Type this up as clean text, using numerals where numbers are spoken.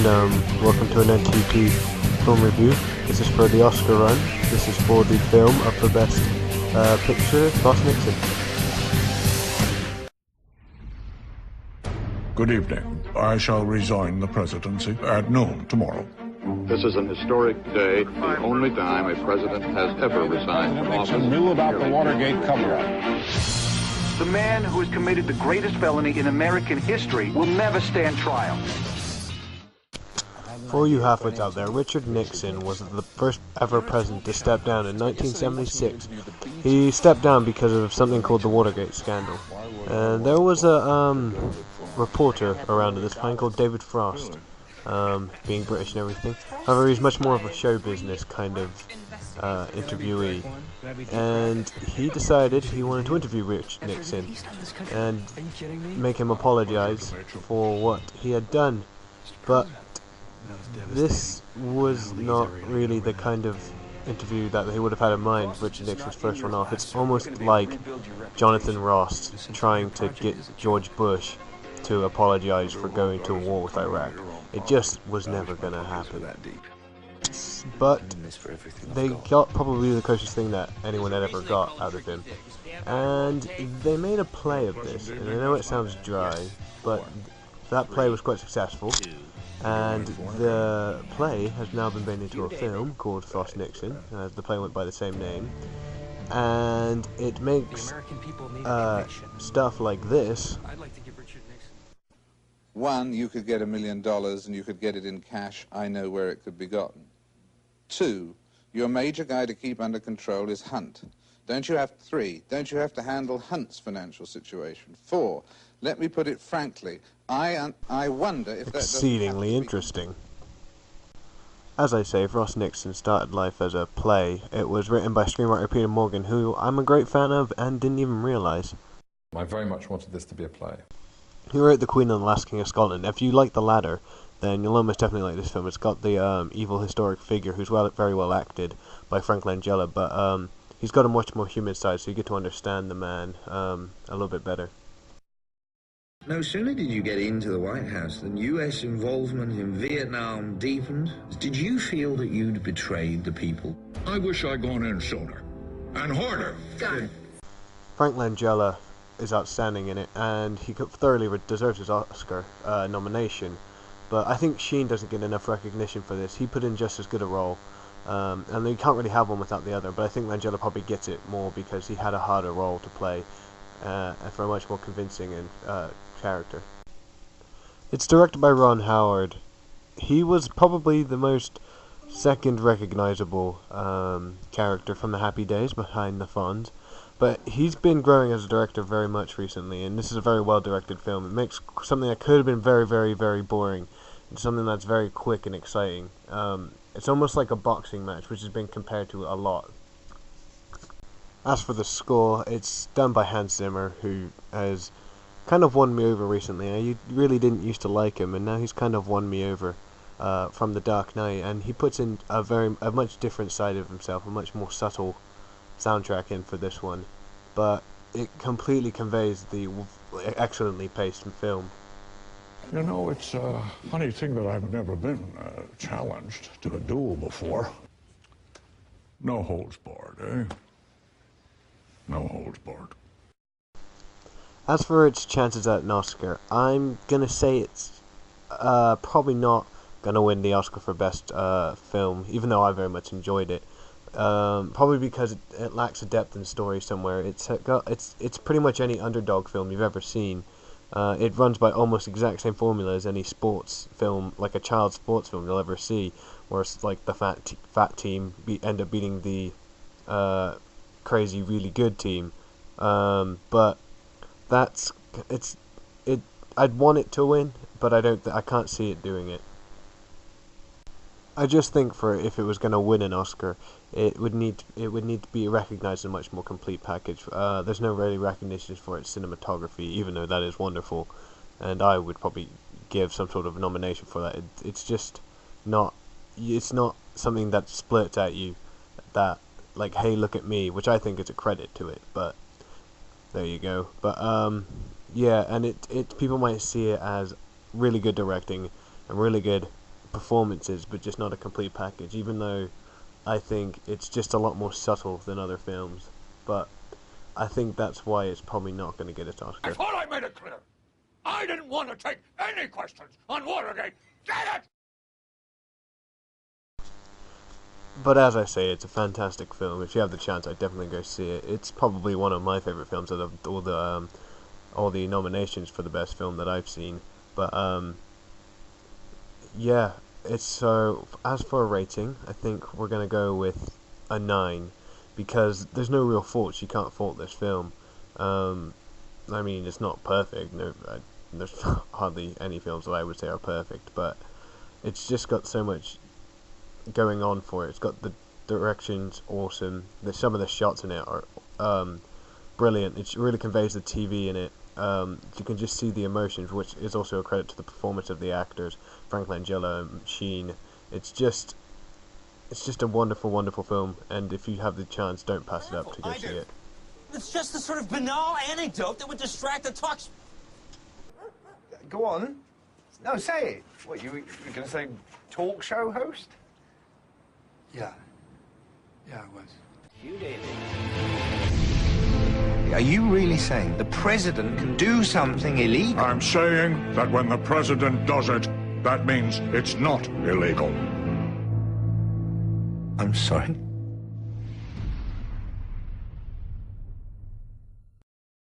and welcome to an NTP film review. This is for the Oscar run. This is for the film up for Best Picture, Boss Nixon. Good evening. I shall resign the presidency at noon tomorrow. This is an historic day, the only time a president has ever resigned from office. Nixon knew about the Watergate cover-up. The man who has committed the greatest felony in American history will never stand trial. For you halfwits out there, Richard Nixon was the first ever president to step down in 1976. He stepped down because of something called the Watergate scandal. And there was a reporter around at this time called David Frost, being British and everything. However, he's much more of a show business kind of interviewee, and he decided he wanted to interview Rich Nixon and make him apologize for what he had done. But this was not really the kind of interview that he would have had in mind. Richard Nixon's first one off. It's almost like Jonathan Ross trying to get George Bush to apologize for going to war with Iraq. It just was never going to happen. But they got probably the closest thing that anyone had ever got out of him. And they made a play of this. And I know it sounds dry, but that play was quite successful. And the play has now been made into a film called Frost Nixon. The play went by the same name. And it makes stuff like this. One, you could get $1 million and you could get it in cash. I know where it could be gotten. Two, your major guy to keep under control is Hunt. Don't you have three? Don't you have to handle Hunt's financial situation? Four, let me put it frankly, I wonder if that exceedingly interesting. As I say, Frost Nixon started life as a play. It was written by screenwriter Peter Morgan, who I'm a great fan of and didn't even realise. I very much wanted this to be a play. He wrote The Queen and the Last King of Scotland. If you like the latter, then you'll almost definitely like this film. It's got the evil historic figure who's very well acted by Frank Langella, but he's got a much more human side, so you get to understand the man a little bit better. No sooner did you get into the White House than U.S. involvement in Vietnam deepened. Did you feel that you'd betrayed the people? I wish I'd gone in sooner. And harder. Got it. Frank Langella is outstanding in it, and he thoroughly deserves his Oscar nomination. But I think Sheen doesn't get enough recognition for this. He put in just as good a role, and you can't really have one without the other. But I think Langella probably gets it more because he had a harder role to play, and for a much more convincing and character. It's directed by Ron Howard. He was probably the most second recognizable character from the Happy Days behind the Fonz. But he's been growing as a director very much recently, and this is a very well-directed film. It makes something that could have been very, very, very boring into something that's very quick and exciting. It's almost like a boxing match, which has been compared to a lot. As for the score, it's done by Hans Zimmer, who has kind of won me over recently. I really didn't used to like him, and now he's kind of won me over from The Dark Knight, and he puts in a much different side of himself, a much more subtle soundtrack in for this one, but it completely conveys the excellently paced film. You know, it's a funny thing that I've never been challenged to a duel before. No holds barred, eh? No holds barred. As for its chances at an Oscar, I'm gonna say it's probably not gonna win the Oscar for Best Film, even though I very much enjoyed it. Probably because it lacks a depth and story somewhere. It's pretty much any underdog film you've ever seen. It runs by almost exact same formula as any sports film, like a child sports film you'll ever see, where it's like the fat team end up beating the crazy really good team. But I'd want it to win, but I can't see it doing it. I just think if it was going to win an Oscar, it would need to be recognized in a much more complete package. There's no really recognition for its cinematography, even though that is wonderful, and I would probably give some sort of nomination for that. It's just not. It's not something that splurts at you, that like, hey, look at me, which I think is a credit to it. But there you go. But yeah, and it people might see it as really good directing and really good performances, but just not a complete package, even though I think it's just a lot more subtle than other films. But I think that's why it's probably not going to get its Oscar. I thought I made it clear. I didn't want to take any questions on Watergate. Get it? But as I say, it's a fantastic film. If you have the chance, I'd definitely go see it. It's probably one of my favorite films out of all the nominations for the best film that I've seen. But yeah, it's so. As for a rating, I think we're gonna go with a 9, because there's no real faults. You can't fault this film. I mean, it's not perfect. There's hardly any films that I would say are perfect, but it's just got so much going on for it. It's got the direction's awesome. Some of the shots in it are brilliant. It really conveys the TV in it. You can just see the emotions, which is also a credit to the performance of the actors, Frank Langella and Sheen. It's just a wonderful, wonderful film, and if you have the chance, don't pass it up to go see it. It's just a sort of banal anecdote that would distract the talk. Go on. No, say it. What, you going to say talk show host? Yeah. Yeah, I was. You did. Are you really saying the president can do something illegal? I'm saying that when the president does it, that means it's not illegal. I'm sorry?